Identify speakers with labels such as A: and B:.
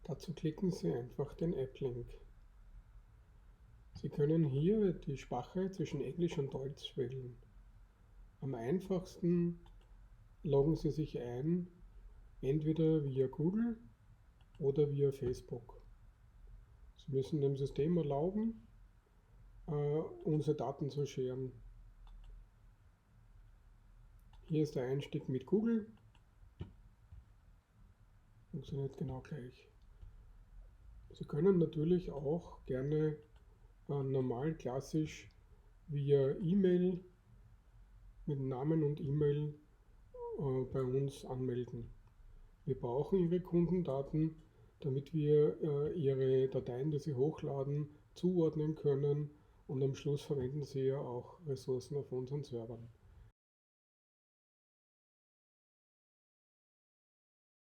A: Dazu klicken Sie einfach den App-Link. Sie können hier die Sprache zwischen Englisch und Deutsch wählen. Am einfachsten loggen Sie sich ein, entweder via Google oder via Facebook. Sie müssen dem System erlauben, unsere Daten zu scheren. Hier ist der Einstieg mit Google. Funktioniert genau gleich. Sie können natürlich auch gerne normal klassisch via E-Mail mit Namen und E-Mail bei uns anmelden. Wir brauchen Ihre Kundendaten, damit wir Ihre Dateien, die Sie hochladen, zuordnen können, und am Schluss verwenden Sie ja auch Ressourcen auf unseren Servern.